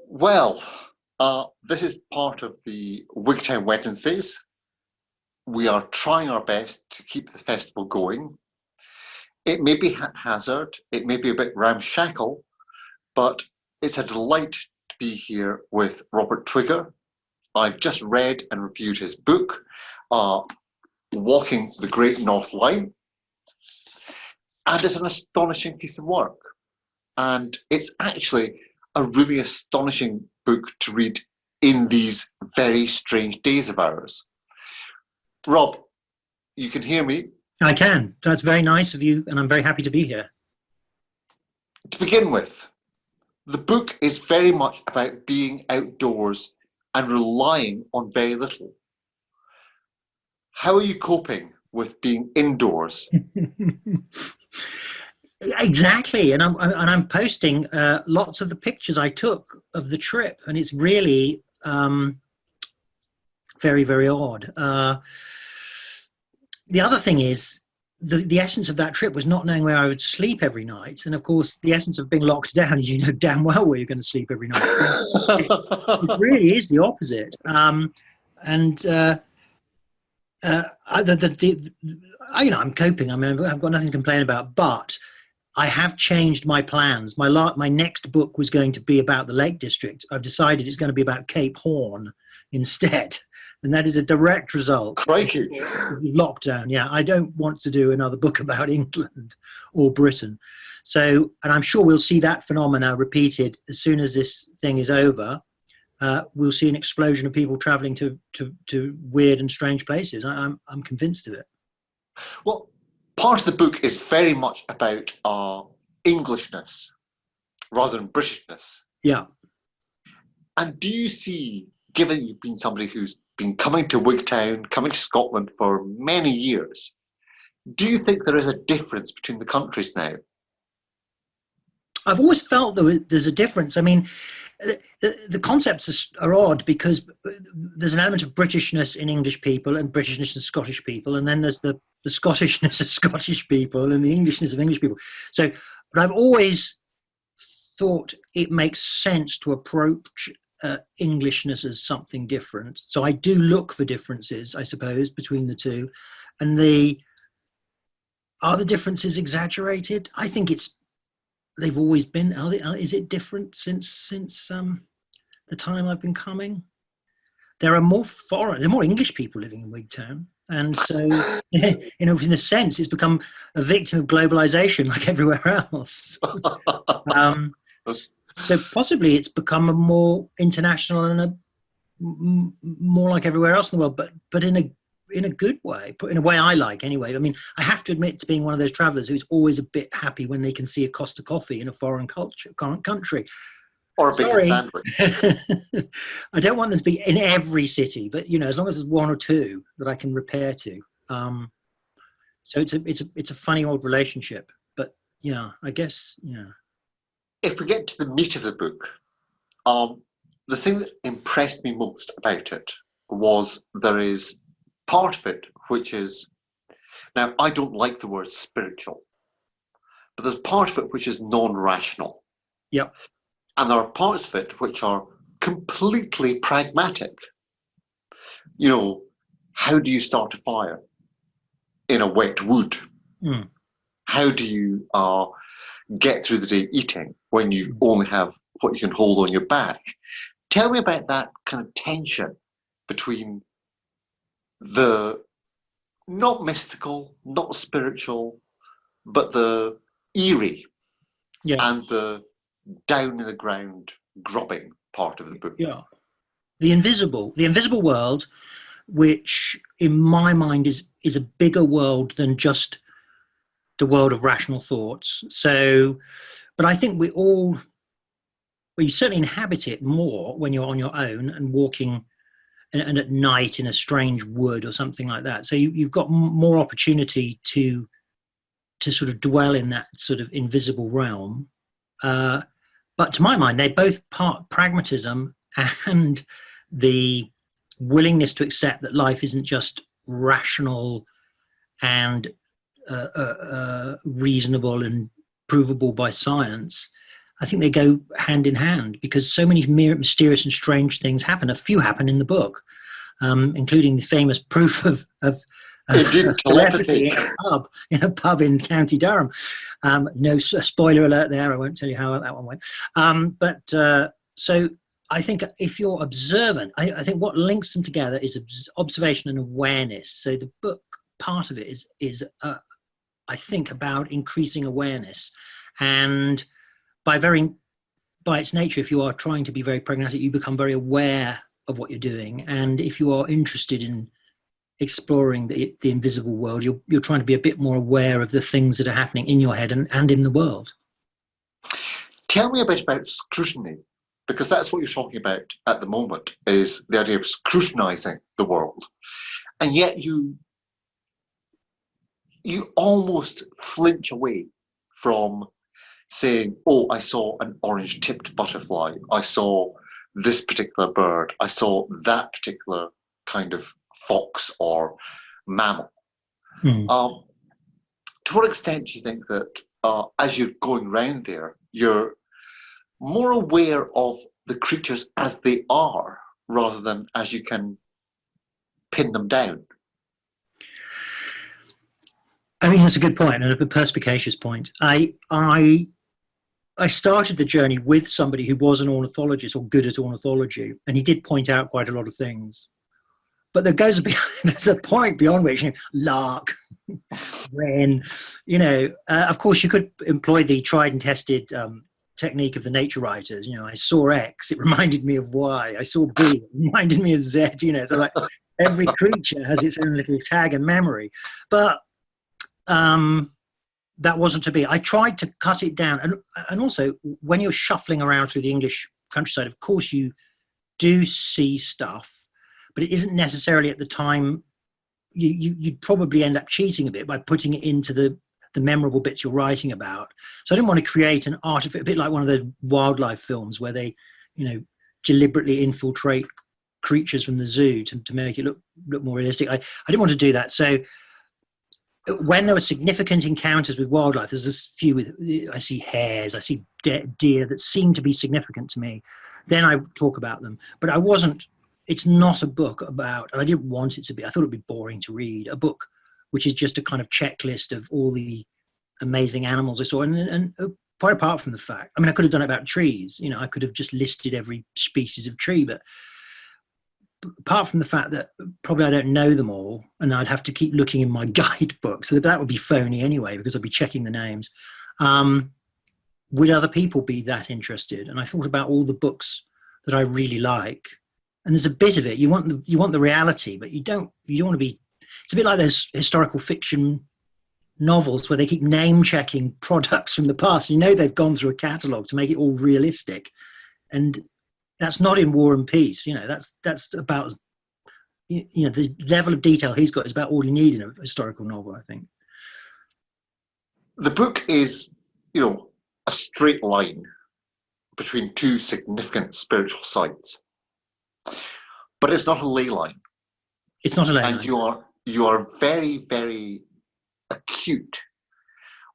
Well, this is part of the Wigtown Wednesdays. We are trying our best to keep the festival going. It may be haphazard, it may be a bit ramshackle, but it's a delight to be here with Robert Twigger. I've just read and reviewed his book, Walking the Great North Line, and it's an astonishing piece of work. And it's actually a really astonishing book to read in these very strange days of ours. Rob, you can hear me? I can. That's very nice of you, and I'm very happy to be here. To begin with, the book is very much about being outdoors and relying on very little. How are you coping with being indoors? Exactly, and I'm posting lots of the pictures I took of the trip, and it's really very, very odd. The other thing is the essence of that trip was not knowing where I would sleep every night, and of course the essence of being locked down is you know damn well where you're going to sleep every night. It really is the opposite. I'm coping. I mean, I've got nothing to complain about, but I have changed my plans. My next book was going to be about the Lake District. I've decided it's going to be about Cape Horn instead, and that is a direct result. Crikey. Of lockdown. Yeah, I don't want to do another book about England or Britain. So, and I'm sure we'll see that phenomena repeated as soon as this thing is over. We'll see an explosion of people traveling to weird and strange places. I'm convinced of it. Well, part of the book is very much about Englishness rather than Britishness. Yeah. And do you see, given you've been somebody who's been coming to Wigtown, coming to Scotland for many years, do you think there is a difference between the countries now? I've always felt there's a difference. I mean, the concepts are odd because there's an element of Britishness in English people and Britishness in Scottish people, and then there's the Scottishness of Scottish people and the Englishness of English people. So, but I've always thought it makes sense to approach Englishness as something different. So I do look for differences, I suppose, between the two. And are the differences exaggerated? I think they've always been. Is it different since the time I've been coming? There are more English people living in Wigtown, and so in a sense, it's become a victim of globalization, like everywhere else. So possibly it's become a more international and more like everywhere else in the world, but in a good way, in a way I like anyway. I mean, I have to admit to being one of those travelers who's always a bit happy when they can see a Costa coffee in a foreign country. Or a bacon sandwich. I don't want them to be in every city, but as long as there's one or two that I can repair to. So it's a funny old relationship, but yeah, I guess, yeah. If we get to the meat of the book, the thing that impressed me most about it was there is part of it which is, now I don't like the word spiritual, but there's part of it which is non-rational. Yep. And there are parts of it which are completely pragmatic. How do you start a fire in a wet wood? Mm. How do you get through the day eating when you only have what you can hold on your back? Tell me about that kind of tension between the not mystical, not spiritual, but the eerie, yeah, and the down in the ground grubbing part of the book. Yeah. The invisible world, which in my mind is a bigger world than just the world of rational thoughts. So, but I think you certainly inhabit it more when you're on your own and walking and at night in a strange wood or something like that. So you've got more opportunity to sort of dwell in that sort of invisible realm. But to my mind, they're both part pragmatism and the willingness to accept that life isn't just rational and reasonable and provable by science. I think they go hand in hand because so many mysterious and strange things happen. A few happen in the book, including the famous proof of Indeed, telepathy telepathy. in a pub in County Durham. No spoiler alert there. I won't tell you how that one went. So I think if you're observant, I think what links them together is observation and awareness. So the book part of it is I think about increasing awareness, and by its nature, if you are trying to be very pragmatic, you become very aware of what you're doing, and if you are interested in exploring the invisible world, you're trying to be a bit more aware of the things that are happening in your head and in the world. Tell me a bit about scrutiny, because that's what you're talking about at the moment, is the idea of scrutinizing the world. And yet you almost flinch away from saying, oh, I saw an orange-tipped butterfly, I saw this particular bird, I saw that particular kind of fox or mammal. To what extent do you think that as you're going around there, you're more aware of the creatures as they are rather than as you can pin them down? I mean, that's a good point, and a perspicacious point. I started the journey with somebody who was an ornithologist or good at ornithology, and he did point out quite a lot of things. But there's a point beyond which, lark, wren, of course you could employ the tried and tested technique of the nature writers. I saw X, it reminded me of Y. I saw B, it reminded me of Z. So like every creature has its own little tag and memory. But that wasn't to be. I tried to cut it down. And also, when you're shuffling around through the English countryside, of course you do see stuff, but it isn't necessarily at the time. You'd probably end up cheating a bit by putting it into the memorable bits you're writing about. So I didn't want to create an artifact, a bit like one of the wildlife films where they, deliberately infiltrate creatures from the zoo to make it look more realistic. I didn't want to do that. So when there were significant encounters with wildlife, there's this few I see hares, I see deer that seem to be significant to me. Then I talk about them. But it's not a book about, and I didn't want it to be, I thought it'd be boring to read, a book which is just a kind of checklist of all the amazing animals I saw. And quite apart from the fact, I could have done it about trees. I could have just listed every species of tree, but apart from the fact that probably I don't know them all, and I'd have to keep looking in my guidebook, so that would be phony anyway, because I'd be checking the names. Would other people be that interested? And I thought about all the books that I really like, and there's a bit of it. You want the reality, but you don't want to be. It's a bit like those historical fiction novels where they keep name checking products from the past. They've gone through a catalogue to make it all realistic, and that's not in War and Peace. That's about the level of detail he's got is about all you need in a historical novel, I think. The book is, a straight line between two significant spiritual sites, but it's not a ley line. It's not a ley line. And you are very, very acute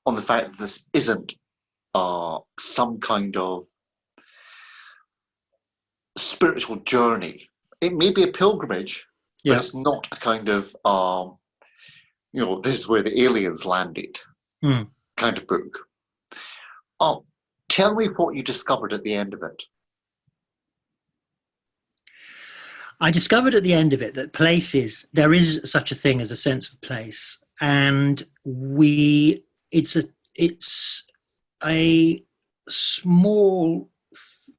on the fact that this isn't some kind of spiritual journey. It may be a pilgrimage, but it's not a kind of this is where the aliens landed kind of book. Tell me what you discovered at the end of it. I discovered at the end of it that there is such a thing as a sense of place, and it's a small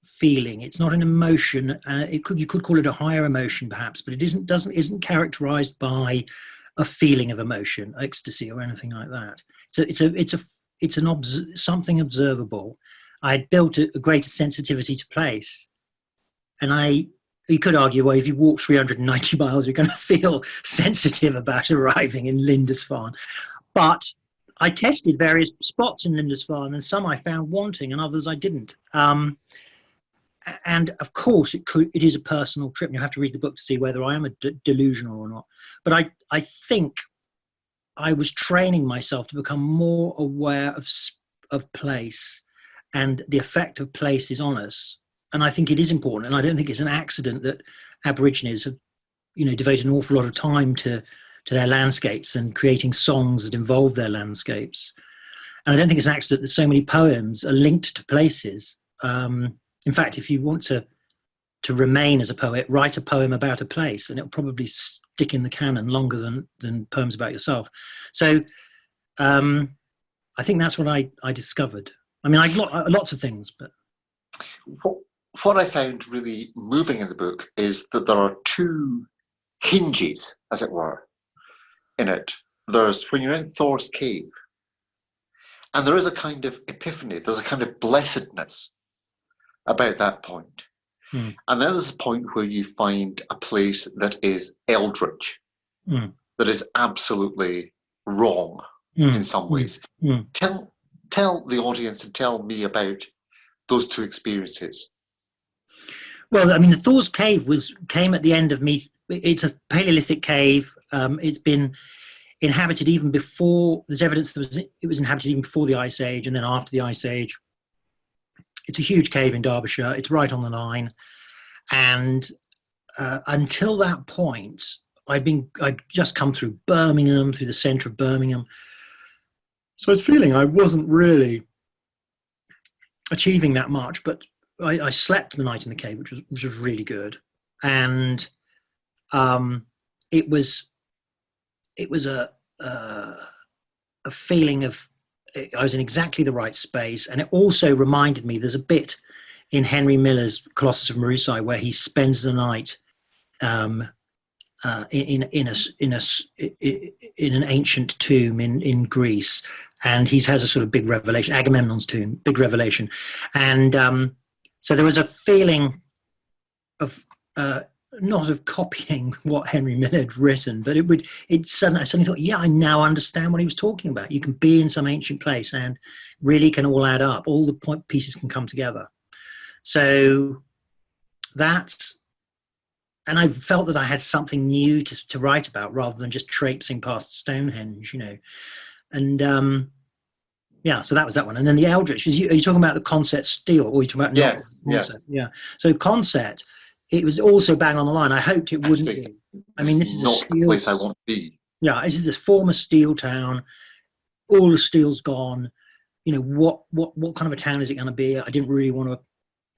feeling. It's not an emotion. You could call it a higher emotion, perhaps, but it isn't characterized by a feeling of emotion, ecstasy, or anything like that. So it's something observable. I had built a greater sensitivity to place, and you could argue, well, if you walk 390 miles, you're going to feel sensitive about arriving in Lindisfarne. But I tested various spots in Lindisfarne, and some I found wanting, and others I didn't. And of course, it is a personal trip, and you have to read the book to see whether I am delusional or not. But I think I was training myself to become more aware of place, and the effect of places on us. And I think it is important, and I don't think it's an accident that Aborigines have, devoted an awful lot of time to their landscapes and creating songs that involve their landscapes. And I don't think it's an accident that so many poems are linked to places. In fact, if you want to remain as a poet, write a poem about a place, and it'll probably stick in the canon longer than poems about yourself. So I think that's what I discovered. I mean, lots of things, but what I found really moving in the book is that there are two hinges, as it were, in it. There's when you're in Thor's cave, and there is a kind of epiphany, there's a kind of blessedness about that point. And then there's a point where you find a place that is eldritch, that is absolutely wrong in some ways. Tell the audience and tell me about those two experiences. Well, I mean, the Thor's cave came at the end of me. It's a Paleolithic cave. It's been inhabited even before. There's evidence that it was inhabited even before the Ice Age, and then after the Ice Age. It's a huge cave in Derbyshire. It's right on the line, and until that point, I'd just come through Birmingham, through the centre of Birmingham. So I was feeling I wasn't really achieving that much, but I slept the night in the cave, which was really good, and it was a feeling of I was in exactly the right space, and it also reminded me. There's a bit in Henry Miller's Colossus of Marusai where he spends the night in an ancient tomb in Greece, and he has a sort of big revelation. Agamemnon's tomb, big revelation, and so there was a feeling of not of copying what Henry Miller had written, but I suddenly thought, yeah, I now understand what he was talking about. You can be in some ancient place and really can all add up. All the pieces can come together. So that's, and I felt that I had something new to write about rather than just traipsing past Stonehenge, and yeah, so that was that one. And then the Eldritch, are you talking about the Consett steel, or are you talking about yes. Yeah. So Consett, it was also bang on the line. I hoped it wouldn't be. I mean, this is not a place I want to be. Yeah, this is a former steel town. All the steel's gone. What kind of a town is it going to be? I didn't really want to.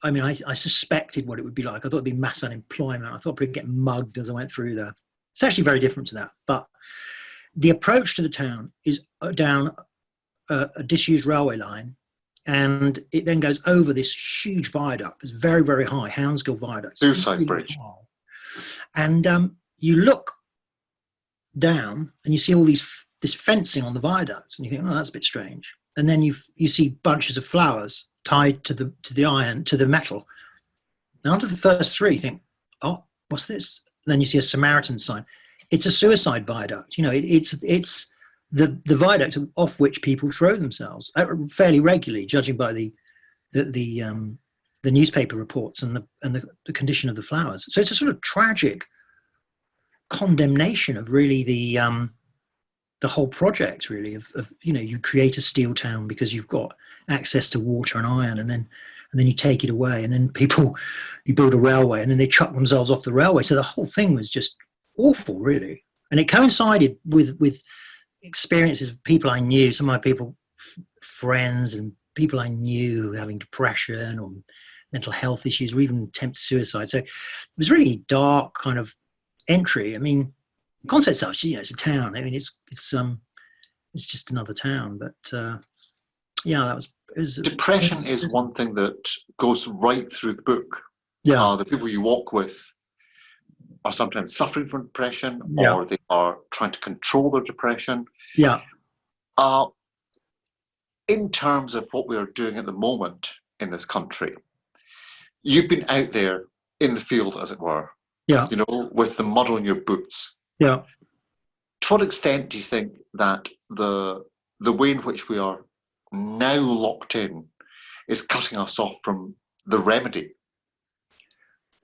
I mean, I suspected what it would be like. I thought it'd be mass unemployment. I thought I'd probably get mugged as I went through there. It's actually very different to that. But the approach to the town is down a disused railway line, and it then goes over this huge viaduct. It's very, very high, Hounsgill Viaduct. Suicide Bridge. And you look down and you see all this fencing on the viaduct, and you think, oh, that's a bit strange. And then you see bunches of flowers tied to the iron, to the metal. And after the first three, you think, oh, what's this? And then you see a Samaritan sign. It's a suicide viaduct. It's the viaduct off which people throw themselves fairly regularly, judging by the newspaper reports and the condition of the flowers. So it's a sort of tragic condemnation of really the whole project, really, of you create a steel town because you've got access to water and iron, and then you take it away, and then you build a railway, and then they chuck themselves off the railway. So the whole thing was just awful, really. And it coincided with experiences of people I knew, some of my friends and people I knew having depression or mental health issues or even attempted suicide. So it was really dark kind of entry. I mean, Consett itself, it's a town. I mean, it's just another town. But yeah, it was depression is one thing that goes right through the book. Yeah, the people you walk with are sometimes suffering from depression, yeah, or they are trying to control their depression. Yeah. In terms of what we are doing at the moment in this country, you've been out there in the field, as it were. Yeah. With the mud on your boots. Yeah. To what extent do you think that the way in which we are now locked in is cutting us off from the remedy?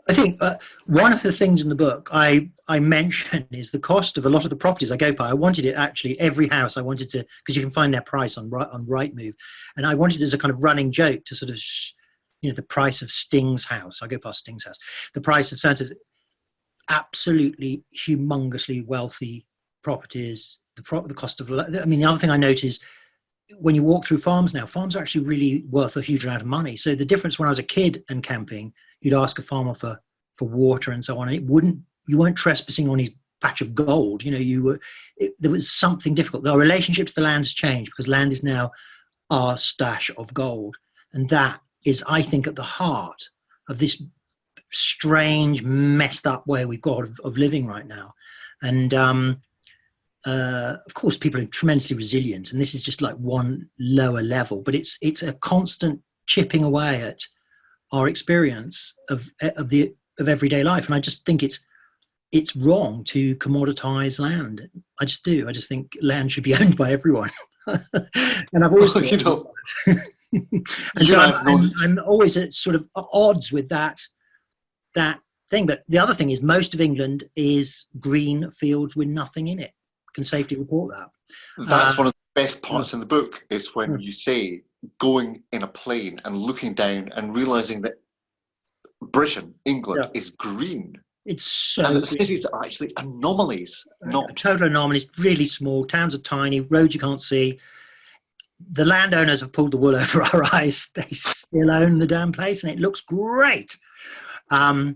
I think one of the things in the book I mention is the cost of a lot of the properties I go by. I wanted it actually every house I wanted to, because you can find their price on Rightmove, and I wanted it as a kind of running joke to sort of, the price of Sting's house. I go past Sting's house. The price of Santa's absolutely humongously wealthy properties. The cost of, I mean, the other thing I notice when you walk through farms now, farms are actually really worth a huge amount of money. So the difference when I was a kid and camping, you'd ask a farmer for water and so on, and you weren't trespassing on his patch of gold. There was something difficult. Our relationship to the land has changed because land is now our stash of gold. And that is, I think, at the heart of this strange, messed up way we've got of living right now. And of course, people are tremendously resilient, and this is just like one lower level, but it's a constant chipping away at our experience of everyday life. And I just think it's wrong to commoditize land. I just do. I just think land should be owned by everyone. And I've always thought, and so I'm always at sort of odds with that thing. But the other thing is, most of England is green fields with nothing in it. Can safely report that. That's one of the best parts in the book, is when you say going in a plane and looking down and realizing that Britain, England, is green. It's so and the cities are actually anomalies, not total anomalies. Really small towns are tiny, roads you can't see. The landowners have pulled the wool over our eyes. They still own the damn place, and it looks great. But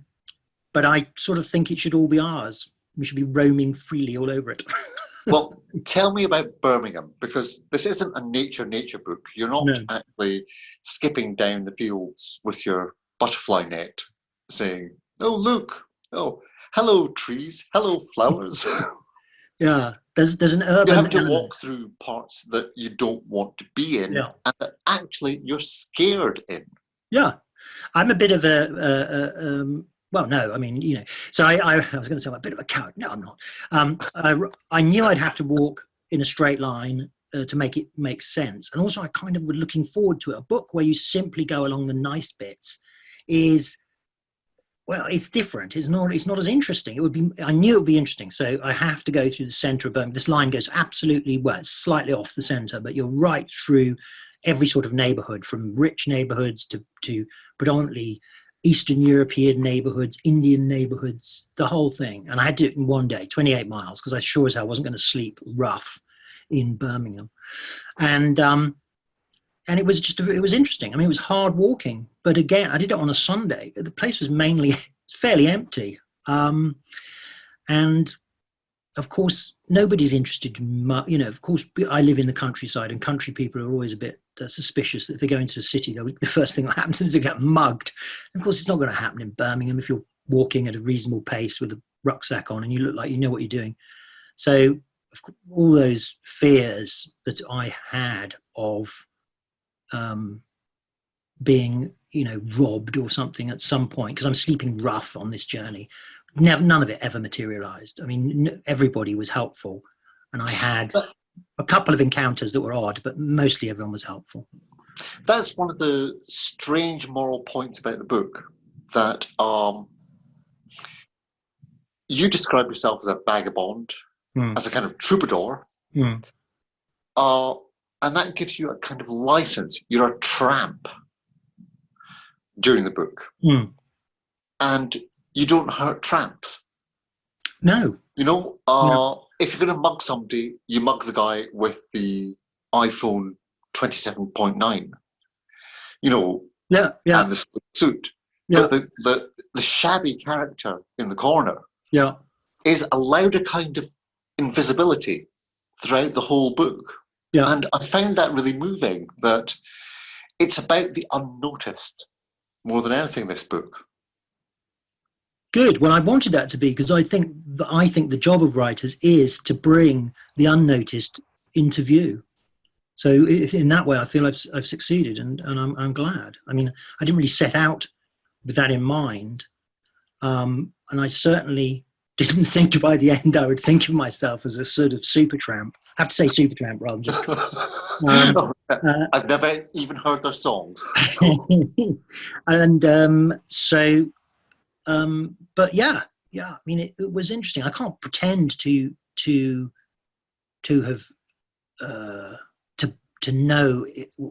I sort of think it should all be ours. We should be roaming freely all over it. Well, tell me about Birmingham, because this isn't a nature book. You're not actually skipping down the fields with your butterfly net saying, oh, look, oh, hello, trees, hello, flowers. Yeah, there's an urban You have to element. walk through parts that you don't want to be in, Yeah. and that actually you're scared in. Yeah, I'm a bit of well, no, I mean, so I was going to say I'm a bit of a coward. No, I'm not. I knew I'd have to walk in a straight line to make it make sense. And also I kind of was looking forward to it. A book where you simply go along the nice bits is, well, it's different. It's not as interesting. I knew it would be interesting. So I have to go through the centre of Birmingham. This line goes absolutely, well, it's slightly off the centre, but you're right through every sort of neighbourhood, from rich neighbourhoods to predominantly Eastern European neighbourhoods, Indian neighbourhoods, the whole thing. And I had to do it in one day, 28 miles, because I sure as hell wasn't going to sleep rough in Birmingham. And it was interesting. I mean, it was hard walking, but again, I did it on a Sunday. The place was mainly fairly empty. And of course, nobody's interested in, of course, I live in the countryside, and country people are always a bit suspicious that if they go into a city, the first thing that happens is they get mugged. And of course, it's not going to happen in Birmingham if you're walking at a reasonable pace with a rucksack on and you look like you know what you're doing. So all those fears that I had of being, robbed or something at some point, because I'm sleeping rough on this journey, none of it ever materialized. I mean, everybody was helpful, and I had a couple of encounters that were odd, but mostly everyone was helpful. That's one of the strange moral points about the book, that you describe yourself as a vagabond, as a kind of troubadour, and that gives you a kind of license. You're a tramp during the book, and you don't hurt tramps. No. If you're going to mug somebody, you mug the guy with the iPhone 27.9, and the suit. Yeah. But the shabby character in the corner is allowed a kind of invisibility throughout the whole book. Yeah. And I found that really moving, that it's about the unnoticed more than anything, this book. Good. Well, I wanted that to be, because I think the job of writers is to bring the unnoticed into view. So in that way, I feel I've succeeded, and I'm glad. I mean, I didn't really set out with that in mind, and I certainly didn't think by the end I would think of myself as a sort of super tramp. I have to say super tramp rather than just I've never even heard their songs. And so But yeah, I mean, it was interesting. I can't pretend to have to know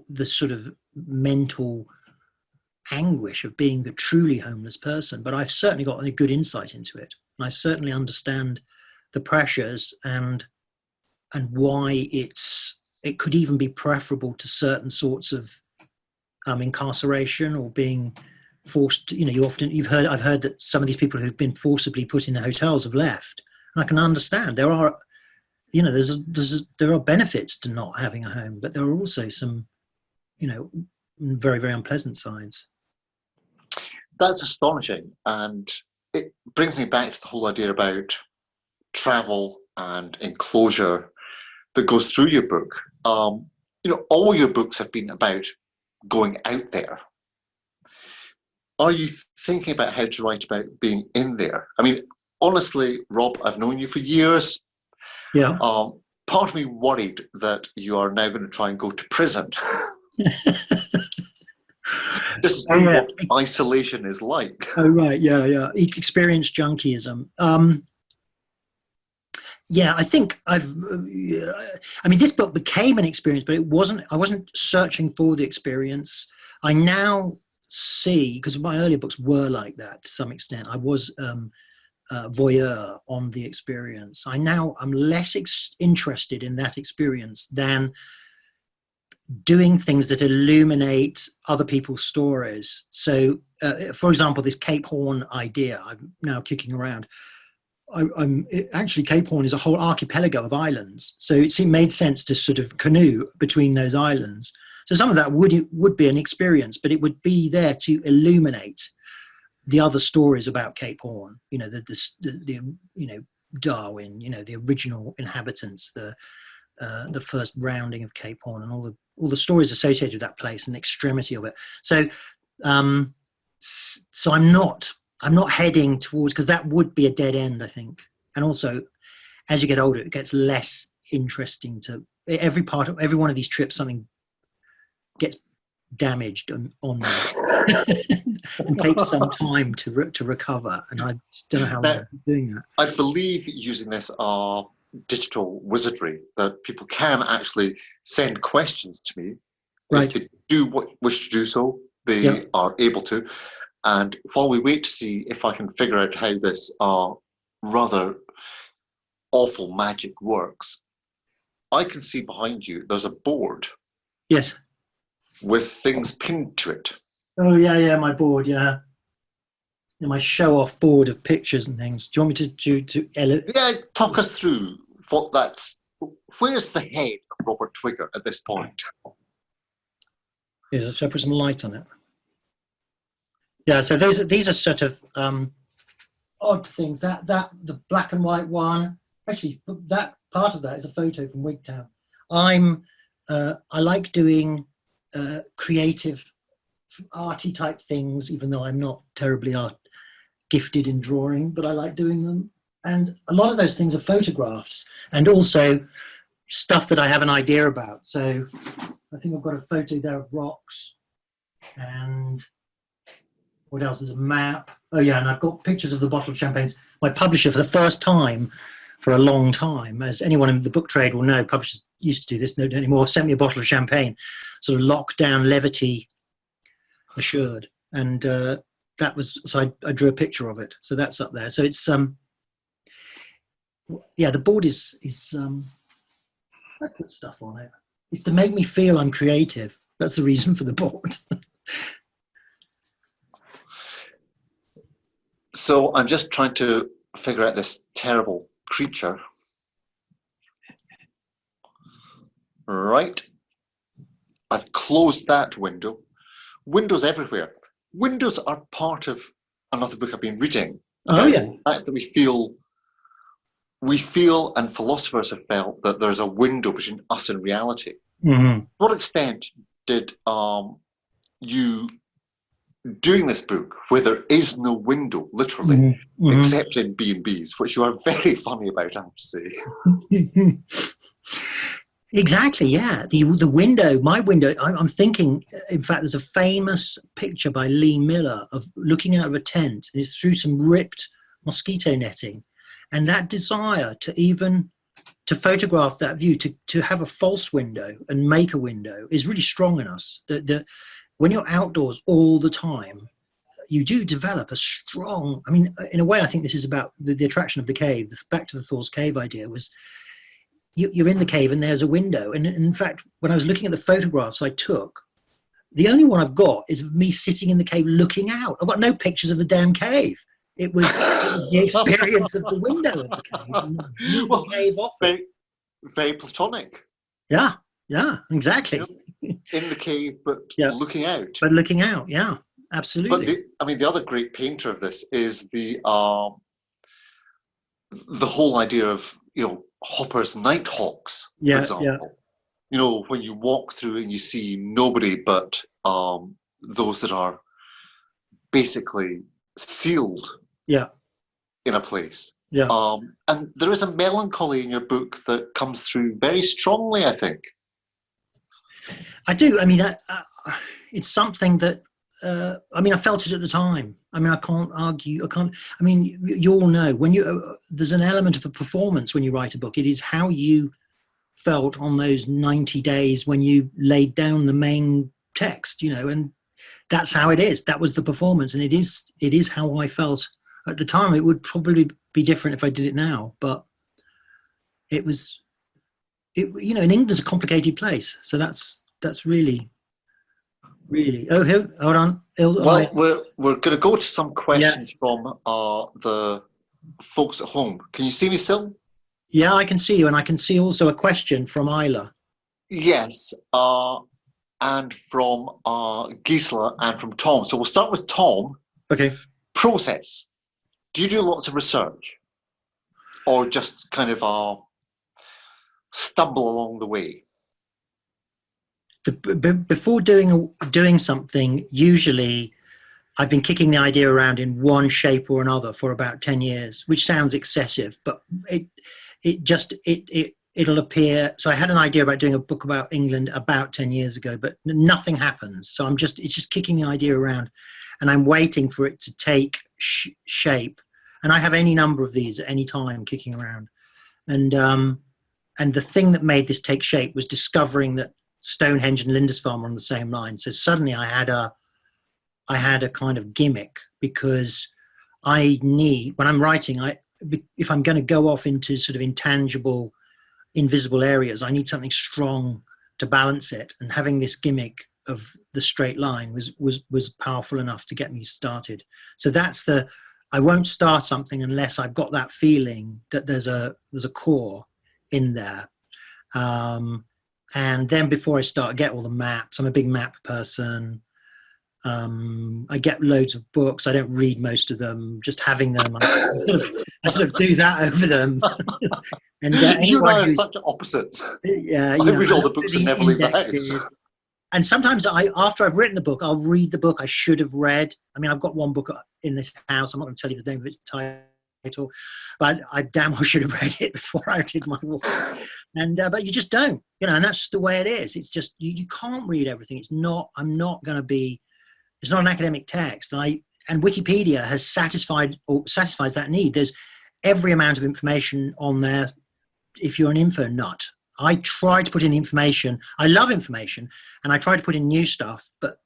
the sort of mental anguish of being a truly homeless person, but I've certainly got a good insight into it, and I certainly understand the pressures and why it could even be preferable to certain sorts of incarceration or being forced. I've heard that some of these people who've been forcibly put in the hotels have left, and I can understand there are there are benefits to not having a home, but there are also some very, very unpleasant sides. That's astonishing, and it brings me back to the whole idea about travel and enclosure that goes through your book. All your books have been about going out there. Are you thinking about how to write about being in there? I mean, honestly, Rob, I've known you for years. Yeah. Part of me worried that you are now going to try and go to prison. Just to see what isolation is like. Oh, right. Yeah. Experienced junkiism. Yeah, I think I mean, this book became an experience, but I wasn't searching for the experience. I now see, because my earlier books were like that to some extent. I was voyeur on the experience. I'm less interested in that experience than doing things that illuminate other people's stories. So, for example, this Cape Horn idea I'm now kicking around. Actually, Cape Horn is a whole archipelago of islands, so it made sense to sort of canoe between those islands. So some of that would be an experience, but it would be there to illuminate the other stories about Cape Horn. The Darwin, the original inhabitants, the first rounding of Cape Horn, and all the stories associated with that place and the extremity of it. So, so I'm not heading towards, because that would be a dead end, I think. And also, as you get older, it gets less interesting to every one of these trips. Something gets damaged on there and takes some time to recover. And I just don't know how I'm doing that. I believe using this digital wizardry that people can actually send questions to me. Right. If they do wish to do so, they are able to. And while we wait to see if I can figure out how this rather awful magic works, I can see behind you there's a board. Yes. With things pinned to it. Oh, yeah, my board, yeah. My show-off board of pictures and things. Do you want me to Yeah, talk us through what that's... Where's the head of Robert Twigger at this point? Yes, so I put some light on it. Yeah, so these are sort of odd things. That the black and white one, actually, that part of that is a photo from Wigtown. I like doing creative, arty type things, even though I'm not terribly gifted in drawing, but I like doing them. And a lot of those things are photographs and also stuff that I have an idea about. So I think I've got a photo there of rocks, and what else? There's a map. Oh yeah, and I've got pictures of the bottle of champagne. My publisher, for the first time for a long time, as anyone in the book trade will know, publishers used to do this, don't anymore, sent me a bottle of champagne, sort of lockdown levity assured. And that was, so I drew a picture of it. So that's up there. So it's, yeah, the board is I put stuff on it. It's to make me feel I'm creative. That's the reason for the board. So I'm just trying to figure out this terrible creature. Right. I've closed that window. Windows everywhere. Windows are part of another book I've been reading. Oh yeah. The fact that we feel, and philosophers have felt, that there's a window between us and reality. Mm-hmm. To what extent did you, doing this book, where there is no window, literally, mm-hmm. except in B&Bs, which you are very funny about, I have to say. Exactly, yeah. The window, my window, I'm thinking, in fact, there's a famous picture by Lee Miller of looking out of a tent, and it's through some ripped mosquito netting. And that desire to photograph that view, to have a false window and make a window is really strong in us. When you're outdoors all the time, you do develop a strong, I mean, in a way, I think this is about the attraction of the cave. Back to the Thor's Cave idea was, you're in the cave and there's a window. And in fact, when I was looking at the photographs I took, the only one I've got is of me sitting in the cave looking out. I've got no pictures of the damn cave. It was the experience of the window of the cave and the view Well, the cave offered. very, very platonic. Yeah, exactly. You know, in the cave, but Yeah. looking out. But looking out, yeah, absolutely. But the other great painter of this is the whole idea of, you know, Hopper's Nighthawks, for example. Yeah. You know, when you walk through and you see nobody but those that are basically sealed in a place. Yeah. And there is a melancholy in your book that comes through very strongly, I think. I do. I mean, it's something that, I mean, I felt it at the time. I mean, I can't argue. I mean, you all know when there's an element of a performance when you write a book. It is how you felt on those 90 days when you laid down the main text, you know, and that's how it is. That was the performance. And it is how I felt at the time. It would probably be different if I did it now, but you know, and England's a complicated place. So that's really, oh, hold on. Well, we're going to go to some questions from the folks at home. Can you see me still? Yeah, I can see you, and I can see also a question from Isla. Yes, and from Gisela and from Tom. So we'll start with Tom. Okay. Process. Do you do lots of research, or just kind of stumble along the way? Before doing something, usually I've been kicking the idea around in one shape or another for about 10 years, which sounds excessive, but it'll appear. So I had an idea about doing a book about England about 10 years ago, but nothing happens. So it's just kicking the idea around, and I'm waiting for it to take shape. And I have any number of these at any time kicking around. And the thing that made this take shape was discovering that Stonehenge and Lindisfarne are on the same line. So suddenly I had a kind of gimmick, because when I'm writing, if I'm going to go off into sort of intangible, invisible areas, I need something strong to balance it. And having this gimmick of the straight line was powerful enough to get me started. So I won't start something unless I've got that feeling that there's a core in there. And then before I start, I get all the maps. I'm a big map person. I get loads of books. I don't read most of them. Just having them, I sort of do that over them. And you and I are such opposites. Yeah, I read all the books and never leave the house. And sometimes after I've written the book, I'll read the book I should have read. I mean, I've got one book in this house. I'm not going to tell you the name of its title, but I damn well should have read it before I did my work. And but you just don't, you know, and that's just the way it is. It's just you can't read everything. It's not an academic text, and Wikipedia has satisfies that need. There's every amount of information on there. If you're an info nut, I try to put in information. I love information, and I try to put in new stuff, but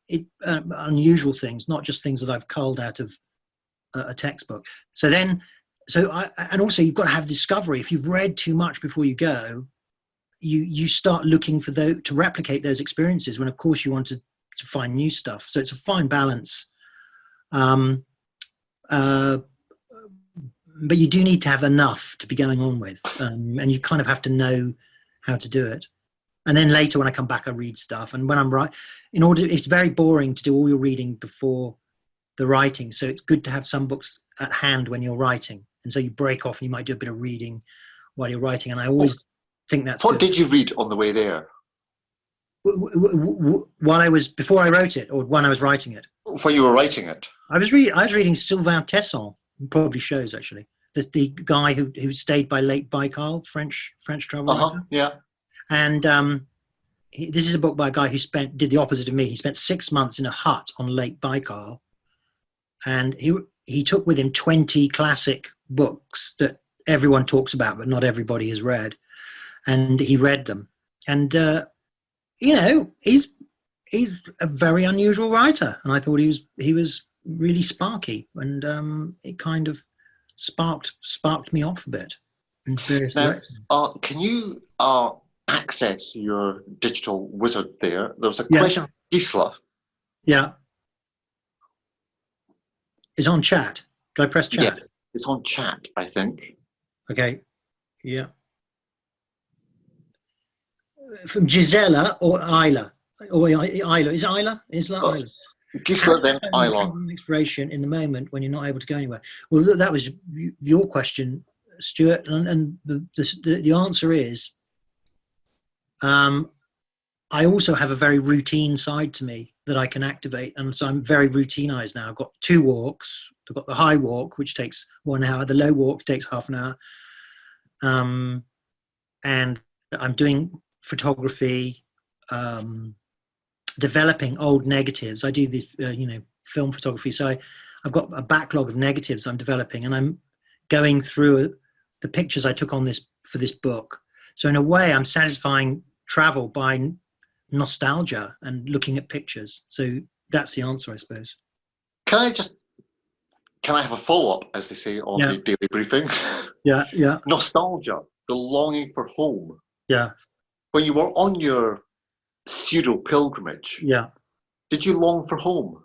unusual things, not just things that I've culled out of a textbook. And also you've got to have discovery. If you've read too much before you go, you start looking for to replicate those experiences, when of course you want to find new stuff. So it's a fine balance. But you do need to have enough to be going on with, and you kind of have to know how to do it. And then later when I come back, I read stuff. And when I'm it's very boring to do all your reading before the writing. So it's good to have some books at hand when you're writing. And so you break off and you might do a bit of reading while you're writing. And I always think that's What did you read on the way there? Before I wrote it, or when I was writing it? When you were writing it? I was reading Sylvain Tesson. Probably shows, actually. The guy who stayed by Lake Baikal, French travel writer. Yeah. And this is a book by a guy who did the opposite of me. He spent 6 months in a hut on Lake Baikal, and he took with him 20 classic books that everyone talks about, but not everybody has read. And he read them. And, he's a very unusual writer. And I thought he was really sparky. And it kind of sparked me off a bit in various directions. Can you access your digital wizard there? There was a question from Gisela. Yeah. It's on chat. Do I press chat? Yes, it's on chat, I think. Okay. Yeah. From Gisela or Isla? Or Isla. Is it Isla? Is that Isla? Gisela, then Isla. Inspiration in the moment when you're not able to go anywhere. Well, that was your question, Stuart. And the answer is, I also have a very routine side to me that I can activate. And so I'm very routinized now. I've got 2 walks. I've got the high walk, which takes 1 hour. The low walk takes half an hour. And I'm doing photography, developing old negatives. I do this, film photography. So I've got a backlog of negatives I'm developing, and I'm going through the pictures I took for this book. So in a way, I'm satisfying travel by nostalgia and looking at pictures. So that's the answer, I suppose. Can I have a follow-up, as they say on the daily briefing? Yeah. Nostalgia, the longing for home. Yeah. When you were on your pseudo pilgrimage, did you long for home?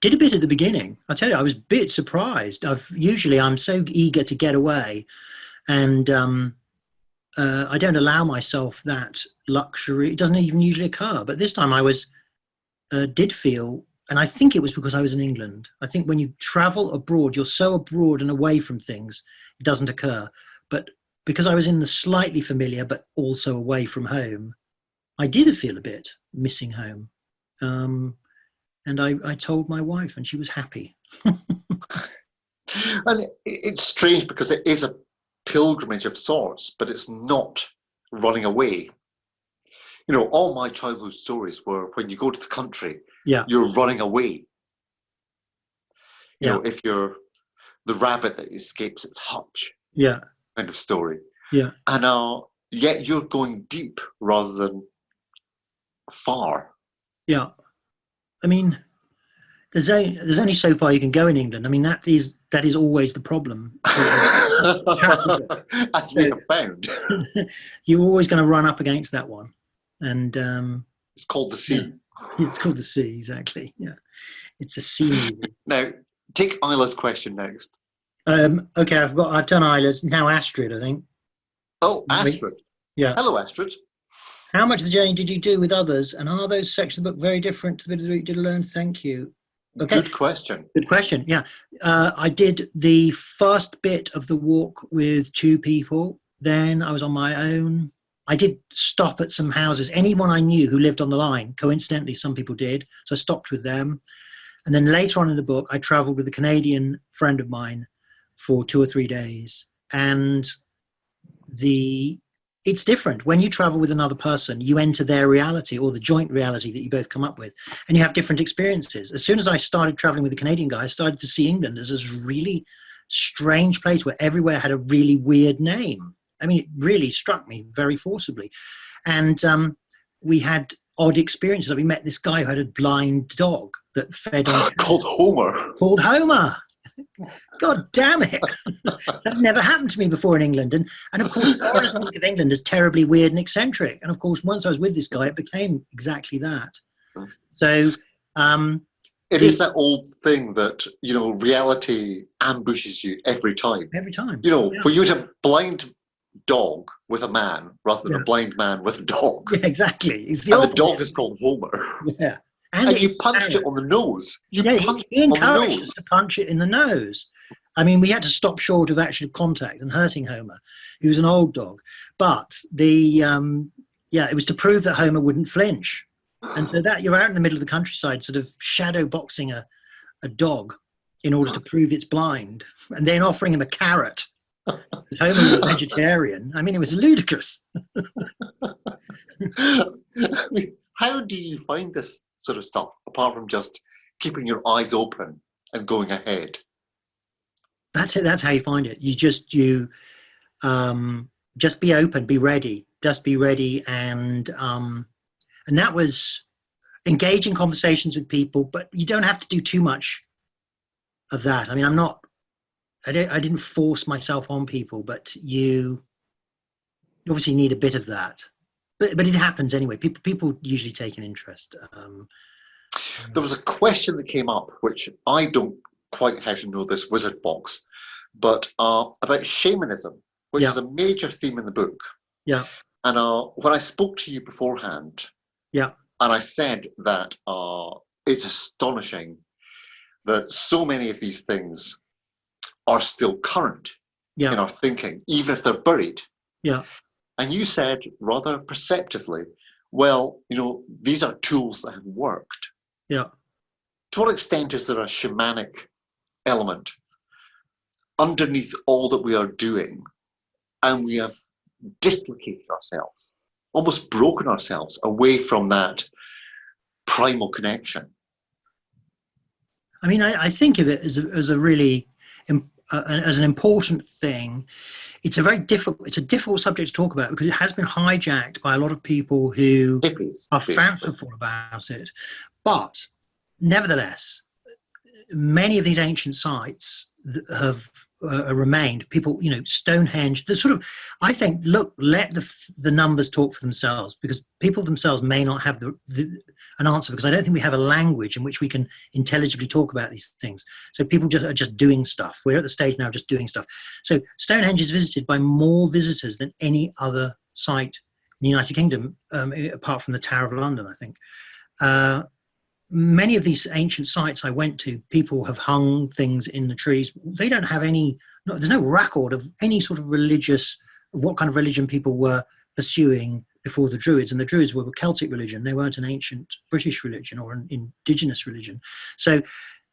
Did a bit at the beginning. I tell you, I was a bit surprised. Usually I'm so eager to get away, and I don't allow myself that luxury. It doesn't even usually occur. But this time I did feel, and I think it was because I was in England. I think when you travel abroad, you're so abroad and away from things, it doesn't occur. But because I was in the slightly familiar, but also away from home, I did feel a bit missing home. And I told my wife, and she was happy. And it's strange because it is a pilgrimage of sorts, but it's not running away. All my childhood stories were when you go to the country, you're running away. If you're the rabbit that escapes its hutch, kind of story. Yeah. And yet you're going deep rather than far. Yeah. I mean, there's only so far you can go in England. I mean, that is always the problem. As we have found. You're always going to run up against that one. And it's called the sea. Yeah, it's called the sea, exactly. Yeah. It's a sea movie. Now, take Isla's question next. Okay, I've done Isla's. Now Astrid, I think. Oh, Astrid. Yeah. Hello, Astrid. How much of the journey did you do with others, and are those sections of the book very different to the bit that you did alone? Thank you. Okay. Good question. Good question. Yeah. I did the first bit of the walk with 2 people. Then I was on my own. I did stop at some houses. Anyone I knew who lived on the line, coincidentally, some people did. So I stopped with them. And then later on in the book, I traveled with a Canadian friend of mine for 2 or 3 days. And it's different. When you travel with another person, you enter their reality, or the joint reality that you both come up with, and you have different experiences. As soon as I started traveling with a Canadian guy, I started to see England as this really strange place where everywhere had a really weird name. I mean, it really struck me very forcibly. And we had odd experiences. We met this guy who had a blind dog that fed on called Homer. Called Homer. God damn it. That never happened to me before in England. And of course, I always think of England as terribly weird and eccentric. And of course, once I was with this guy, it became exactly that. So it is that old thing that, reality ambushes you every time. Every time. When you had a blind dog with a man rather than a blind man with a dog. Yeah, exactly. It's the dog is called Homer. Yeah. And you punched it on the nose. He encouraged us to punch it in the nose. I mean, we had to stop short of actual contact and hurting Homer. He was an old dog. But it was to prove that Homer wouldn't flinch. And so that you're out in the middle of the countryside, sort of shadow boxing a dog in order to prove it's blind, and then offering him a carrot Because Homer was a vegetarian. I mean, it was ludicrous. I mean, how do you find this sort of stuff apart from just keeping your eyes open and going ahead? That's it. That's how you find it. Just be open, be ready, just be ready, and that was engaging conversations with people. But you don't have to do too much of that. I mean, I didn't force myself on people, but you obviously need a bit of that. But it happens anyway. People usually take an interest. There was a question that came up, which I don't quite how to know this wizard box, but about shamanism, which is a major theme in the book. Yeah. And when I spoke to you beforehand, yeah, and I said that it's astonishing that so many of these things are still current in our thinking, even if they're buried. Yeah. And you said rather perceptively, well, these are tools that have worked. Yeah. To what extent is there a shamanic element underneath all that we are doing, and we have dislocated ourselves, almost broken ourselves away from that primal connection? I mean, I think of it as a really as an important thing. It's a difficult subject to talk about because it has been hijacked by a lot of people who are fanciful about it. But nevertheless, many of these ancient sites have remained. People, Stonehenge. The sort of, I think, let the numbers talk for themselves, because people themselves may not have an answer, because I don't think we have a language in which we can intelligibly talk about these things. So people are just doing stuff. We're at the stage now of just doing stuff. So Stonehenge is visited by more visitors than any other site in the United Kingdom, apart from the Tower of London, I think. Many of these ancient sites I went to, people have hung things in the trees. They don't have there's no record of any sort of what kind of religion people were pursuing before the Druids. And the Druids were a Celtic religion. They weren't an ancient British religion or an indigenous religion. So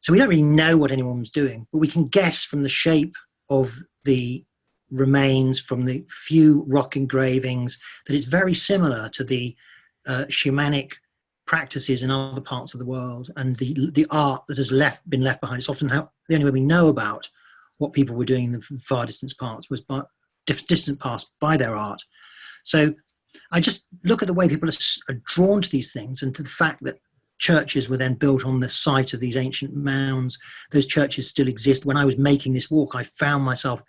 we don't really know what anyone was doing, but we can guess from the shape of the remains, from the few rock engravings, that it's very similar to the shamanic practices in other parts of the world, and the art that has been left behind. It's often the only way we know about what people were doing in the far distant past was distant past by their art. So I just look at the way people are drawn to these things, and to the fact that churches were then built on the site of these ancient mounds. Those churches still exist. When I was making this walk, I found myself,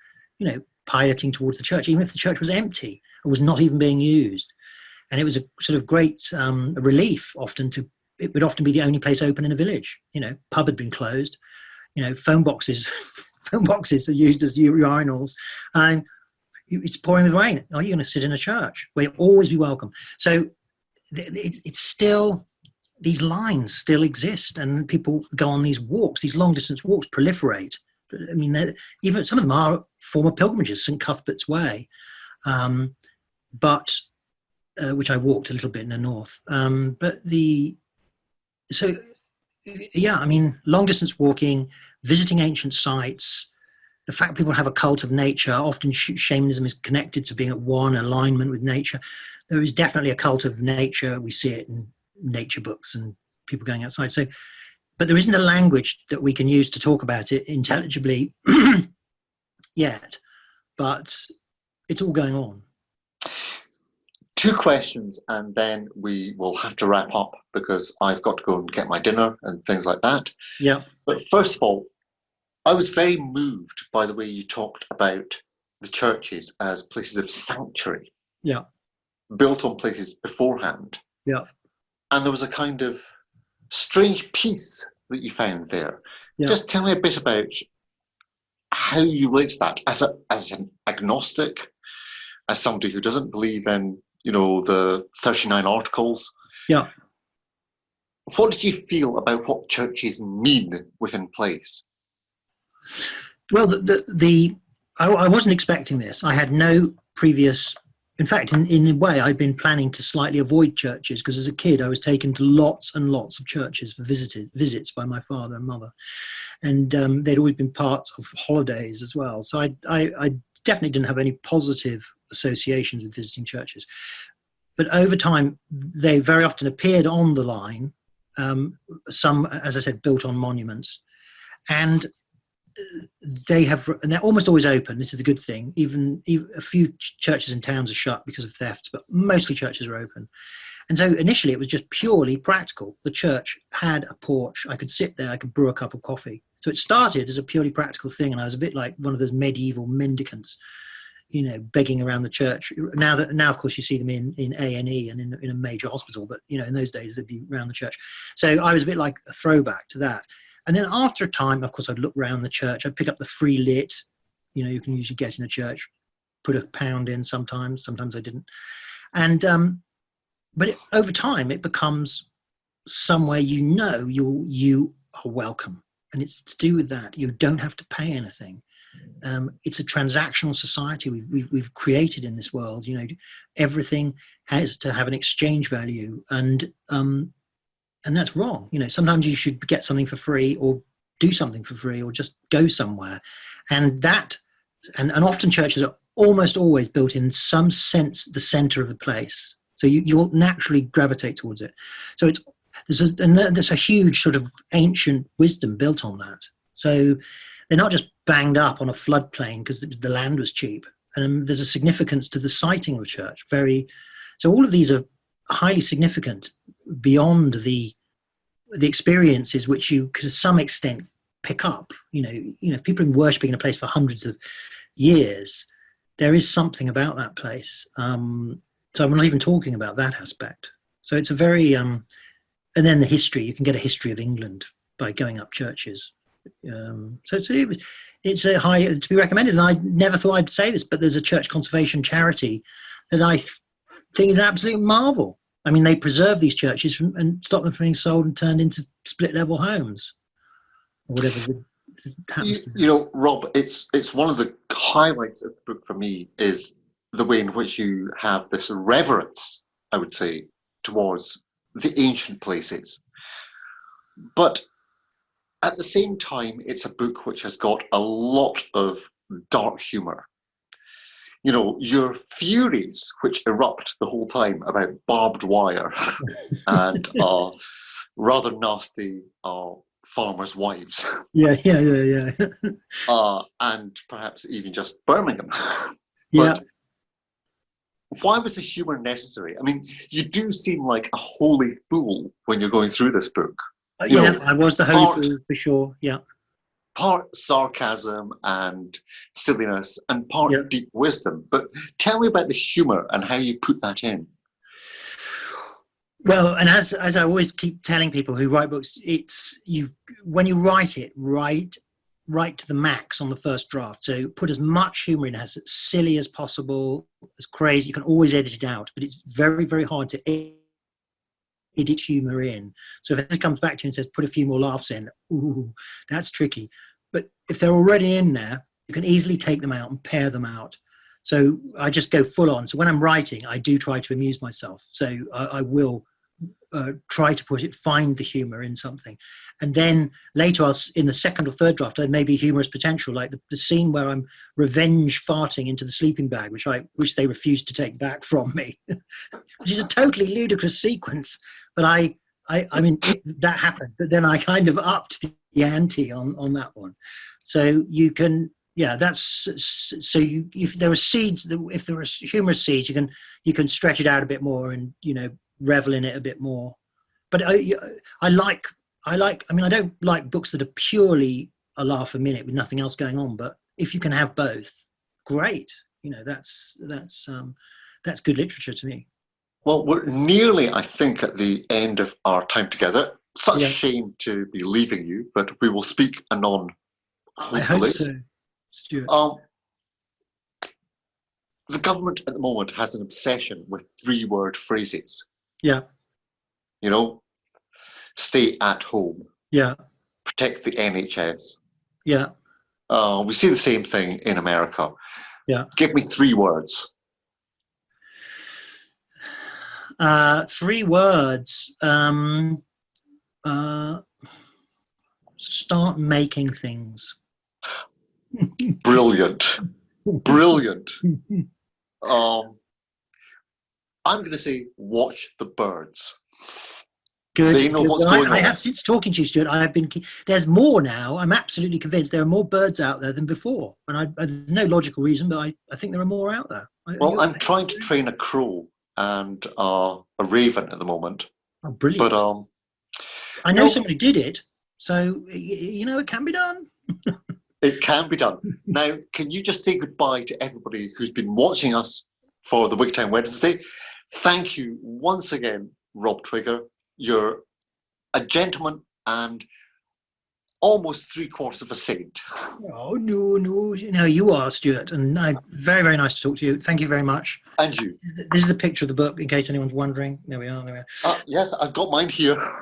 piloting towards the church, even if the church was empty or was not even being used. And it was a sort of great relief. It would often be the only place open in a village. Pub had been closed. Phone boxes are used as urinals, and it's pouring with rain. Are you going to sit in a church where you'll always be welcome? So it's still, these lines still exist, and people go on these walks. These long distance walks proliferate. I mean, even some of them are former pilgrimages. St Cuthbert's Way, which I walked a little bit in the north. Long distance walking, visiting ancient sites, the fact people have a cult of nature. Often shamanism is connected to being at one alignment with nature. There is definitely a cult of nature. We see it in nature books and people going outside. So, but there isn't a language that we can use to talk about it intelligibly yet, but it's all going on. 2 questions, and then we will have to wrap up because I've got to go and get my dinner and things like that. Yeah. But first of all, I was very moved by the way you talked about the churches as places of sanctuary. Yeah. Built on places beforehand. Yeah. And there was a kind of strange peace that you found there. Yeah. Just tell me a bit about how you relate to that as an agnostic, as somebody who doesn't believe in the 39 articles. Yeah. What did you feel about what churches mean within place? Well, I wasn't expecting this. I had no previous. In fact, in a way, I'd been planning to slightly avoid churches, because as a kid, I was taken to lots and lots of churches for visits by my father and mother, and they'd always been part of holidays as well. So I definitely didn't have any positive associations with visiting churches. But over time, they very often appeared on the line, some, as I said, built on monuments. And and they're almost always open. This is the good thing. Even a few churches and towns are shut because of thefts, but mostly churches are open. And so initially it was just purely practical. The church had a porch. I could sit there, I could brew a cup of coffee. So it started as a purely practical thing. And I was a bit like one of those medieval mendicants, begging around the church. Now, of course, you see them in A&E and in a major hospital, but, in those days they'd be around the church. So I was a bit like a throwback to that. And then after a time, of course, I'd look around the church. I'd pick up the free lit, you can usually get in a church, put £1 in sometimes I didn't. And, but over time, it becomes somewhere you are welcome. And it's to do with that. You don't have to pay anything. It's a transactional society we've created in this world. Everything has to have an exchange value, and that's wrong. Sometimes you should get something for free, or do something for free, or just go somewhere. And often churches are almost always built in some sense the center of the place. So you'll naturally gravitate towards it. So there's a huge sort of ancient wisdom built on that. So they're not just banged up on a floodplain because the land was cheap. And there's a significance to the siting of a church. So all of these are highly significant beyond the experiences which you, to some extent, pick up. If people have been worshipping in a place for hundreds of years, there is something about that place. So I'm not even talking about that aspect. So it's a very, and then the history, you can get a history of England by going up churches. So it's a high, to be recommended. And I never thought I'd say this, but there's a church conservation charity that I think is an absolute marvel. I mean, they preserve these churches and stop them from being sold and turned into split level homes, or whatever happens to them. Rob, it's one of the highlights of the book for me is the way in which you have this reverence, I would say, towards the ancient places. But at the same time, it's a book which has got a lot of dark humour. Your furies which erupt the whole time about barbed wire and rather nasty farmers' wives. Yeah. And perhaps even just Birmingham. Yeah. But why was the humour necessary? I mean, you do seem like a holy fool when you're going through this book. I was the holy fool for sure. Yeah. Part sarcasm and silliness, and part deep wisdom. But tell me about the humour and how you put that in. Well, and as I always keep telling people who write books, it's when you write it, write to the max on the first draft. So put as much humour in as silly as possible, as crazy. You can always edit it out, but it's very, very hard to edit humour in. So if it comes back to you and says, put a few more laughs in, ooh, that's tricky. But if they're already in there, you can easily take them out and pare them out. So I just go full on. So when I'm writing, I do try to amuse myself. So I will try to find the humour in something. And then later, in the second or third draft, there may be humorous potential, like the scene where I'm revenge farting into the sleeping bag, which they refused to take back from me, which is a totally ludicrous sequence. But I mean, that happened. But then I kind of upped the ante on that one. So you can, if there are seeds, if there are humorous seeds, you can stretch it out a bit more and revel in it a bit more. But I don't like books that are purely a laugh a minute with nothing else going on. But if you can have both, great. That's good literature to me. Well, we're nearly, I think, at the end of our time together. Such a shame to be leaving you, but we will speak anon. Hopefully. I hope so, Stuart. The government at the moment has an obsession with 3-word phrases. Yeah. Stay at home. Yeah. Protect the NHS. Yeah. We see the same thing in America. Yeah. Give me 3 words. 3 words. Start making things. Brilliant. brilliant. I'm going to say watch the birds. Good. They know Good. what's Well, going I on. have, since talking to you, Stuart, there's more now. I'm absolutely convinced there are more birds out there than before. And there's no logical reason, but I think there are more out there. Well, I'm trying to train a crow and a raven at the moment. Oh, brilliant. But I know somebody did it. So, it can be done. It can be done. Now, can you just say goodbye to everybody who's been watching us for the Wigtown Wednesday? Thank you once again, Rob Twigger. You're a gentleman and almost 3/4 of a saint. Oh, no, you are, Stuart. And very, very nice to talk to you. Thank you very much. And you. This is a picture of the book, in case anyone's wondering. There we are. Yes, I've got mine here.